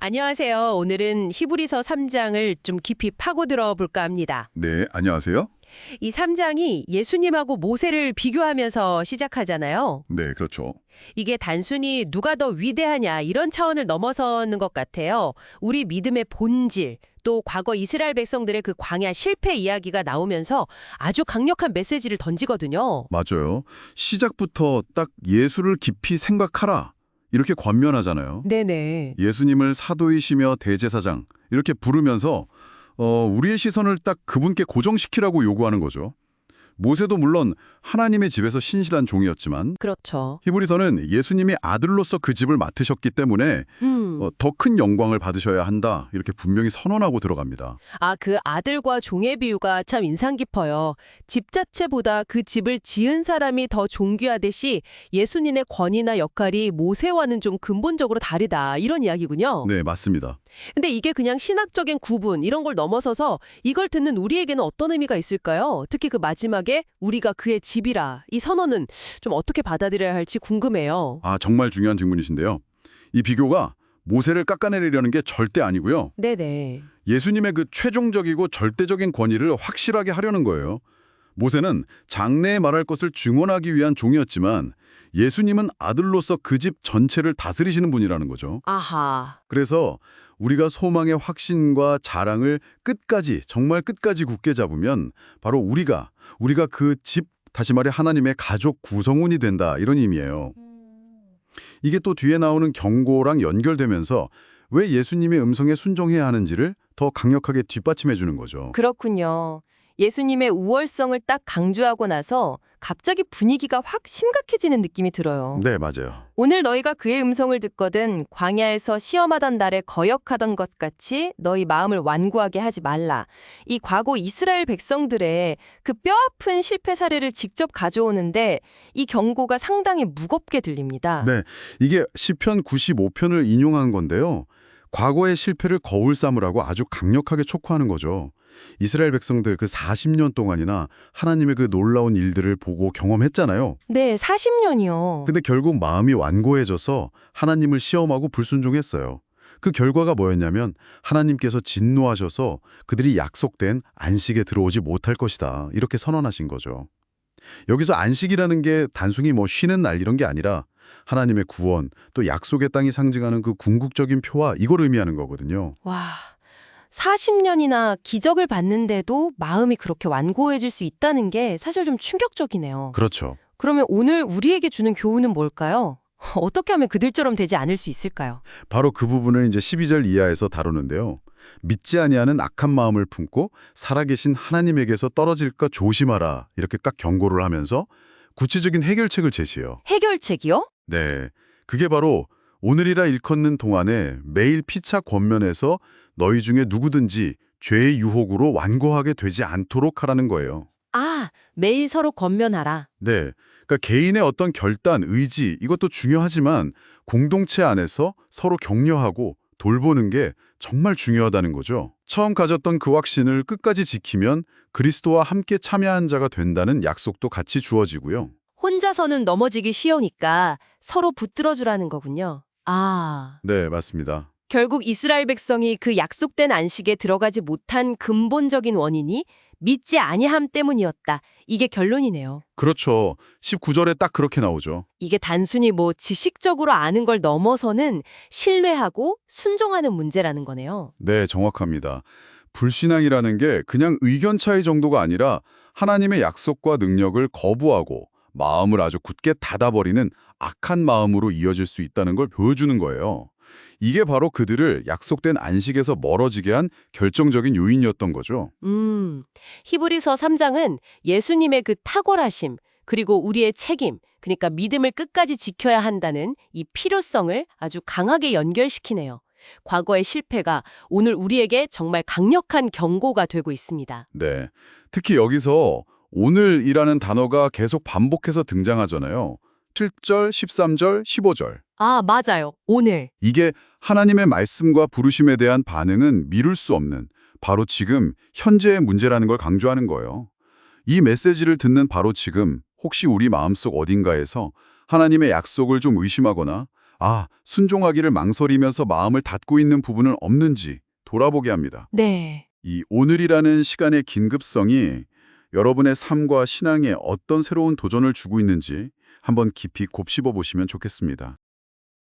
안녕하세요. 오늘은 히브리서 3장을 좀 깊이 파고들어 볼까 합니다. 네, 안녕하세요. 이 3장이 예수님하고 모세를 비교하면서 시작하잖아요. 네, 그렇죠. 이게 단순히 누가 더 위대하냐 이런 차원을 넘어서는 것 같아요. 우리 믿음의 본질, 또 과거 이스라엘 백성들의 그 광야 실패 이야기가 나오면서 아주 강력한 메시지를 던지거든요. 맞아요. 시작부터 딱 예수를 깊이 생각하라. 이렇게 권면하잖아요. 네네. 예수님을 사도이시며 대제사장 이렇게 부르면서 우리의 시선을 딱 그분께 고정시키라고 요구하는 거죠. 모세도 물론 하나님의 집에서 신실한 종이었지만 그렇죠. 히브리서는 예수님이 아들로서 그 집을 맡으셨기 때문에 더 큰 영광을 받으셔야 한다. 이렇게 분명히 선언하고 들어갑니다. 그 아들과 종의 비유가 참 인상 깊어요. 집 자체보다 그 집을 지은 사람이 더 존귀하듯이 예수님의 권위나 역할이 모세와는 좀 근본적으로 다르다. 이런 이야기군요. 네, 맞습니다. 근데 이게 그냥 신학적인 구분 이런 걸 넘어서서 이걸 듣는 우리에게는 어떤 의미가 있을까요? 특히 그 마지막에 우리가 그의 집이라 이 선언은 좀 어떻게 받아들여야 할지 궁금해요. 정말 중요한 질문이신데요. 이 비교가 모세를 깎아내리려는 게 절대 아니고요. 네네. 예수님의 그 최종적이고 절대적인 권위를 확실하게 하려는 거예요. 모세는 장래에 말할 것을 증언하기 위한 종이었지만 예수님은 아들로서 그 집 전체를 다스리시는 분이라는 거죠. 아하. 그래서 우리가 소망의 확신과 자랑을 끝까지, 정말 끝까지 굳게 잡으면 바로 우리가 그 집, 다시 말해 하나님의 가족 구성원이 된다 이런 의미예요. 이게 또 뒤에 나오는 경고랑 연결되면서 왜 예수님의 음성에 순종해야 하는지를 더 강력하게 뒷받침해 주는 거죠. 그렇군요. 예수님의 우월성을 딱 강조하고 나서 갑자기 분위기가 확 심각해지는 느낌이 들어요. 네, 맞아요. 오늘 너희가 그의 음성을 듣거든 광야에서 시험하던 날에 거역하던 것 같이 너희 마음을 완고하게 하지 말라. 이 과거 이스라엘 백성들의 그 뼈아픈 실패 사례를 직접 가져오는데 이 경고가 상당히 무겁게 들립니다. 네, 이게 시편 95편을 인용한 건데요. 과거의 실패를 거울 삼으라고 아주 강력하게 촉구하는 거죠. 이스라엘 백성들 그 40년 동안이나 하나님의 그 놀라운 일들을 보고 경험했잖아요. 네, 40년이요. 근데 결국 마음이 완고해져서 하나님을 시험하고 불순종했어요. 그 결과가 뭐였냐면 하나님께서 진노하셔서 그들이 약속된 안식에 들어오지 못할 것이다. 이렇게 선언하신 거죠. 여기서 안식이라는 게 단순히 쉬는 날 이런 게 아니라 하나님의 구원, 또 약속의 땅이 상징하는 그 궁극적인 표와 이걸 의미하는 거거든요. 와, 40년이나 기적을 봤는데도 마음이 그렇게 완고해질 수 있다는 게 사실 좀 충격적이네요. 그렇죠. 그러면 오늘 우리에게 주는 교훈은 뭘까요? 어떻게 하면 그들처럼 되지 않을 수 있을까요? 바로 그 부분을 이제 12절 이하에서 다루는데요. 믿지 아니하는 악한 마음을 품고 살아계신 하나님에게서 떨어질까 조심하라 이렇게 딱 경고를 하면서 구체적인 해결책을 제시해요. 해결책이요? 네, 그게 바로 오늘이라 일컫는 동안에 매일 피차 권면해서 너희 중에 누구든지 죄의 유혹으로 완고하게 되지 않도록 하라는 거예요. 매일 서로 권면하라. 네, 그러니까 개인의 어떤 결단, 의지 이것도 중요하지만 공동체 안에서 서로 격려하고 돌보는 게 정말 중요하다는 거죠. 처음 가졌던 그 확신을 끝까지 지키면 그리스도와 함께 참여한 자가 된다는 약속도 같이 주어지고요. 혼자서는 넘어지기 쉬우니까 서로 붙들어주라는 거군요. 네, 맞습니다. 결국 이스라엘 백성이 그 약속된 안식에 들어가지 못한 근본적인 원인이 믿지 아니함 때문이었다. 이게 결론이네요. 그렇죠. 19절에 딱 그렇게 나오죠. 이게 단순히 지식적으로 아는 걸 넘어서는 신뢰하고 순종하는 문제라는 거네요. 네, 정확합니다. 불신앙이라는 게 그냥 의견 차이 정도가 아니라 하나님의 약속과 능력을 거부하고 마음을 아주 굳게 닫아버리는 악한 마음으로 이어질 수 있다는 걸 보여주는 거예요. 이게 바로 그들을 약속된 안식에서 멀어지게 한 결정적인 요인이었던 거죠. 히브리서 3장은 예수님의 그 탁월하심, 그리고 우리의 책임, 그러니까 믿음을 끝까지 지켜야 한다는 이 필요성을 아주 강하게 연결시키네요. 과거의 실패가 오늘 우리에게 정말 강력한 경고가 되고 있습니다. 네, 특히 여기서 오늘이라는 단어가 계속 반복해서 등장하잖아요. 7절, 13절, 15절. 맞아요. 오늘. 이게 하나님의 말씀과 부르심에 대한 반응은 미룰 수 없는 바로 지금 현재의 문제라는 걸 강조하는 거예요. 이 메시지를 듣는 바로 지금 혹시 우리 마음속 어딘가에서 하나님의 약속을 좀 의심하거나 순종하기를 망설이면서 마음을 닫고 있는 부분은 없는지 돌아보게 합니다. 네. 이 오늘이라는 시간의 긴급성이 여러분의 삶과 신앙에 어떤 새로운 도전을 주고 있는지 한번 깊이 곱씹어 보시면 좋겠습니다.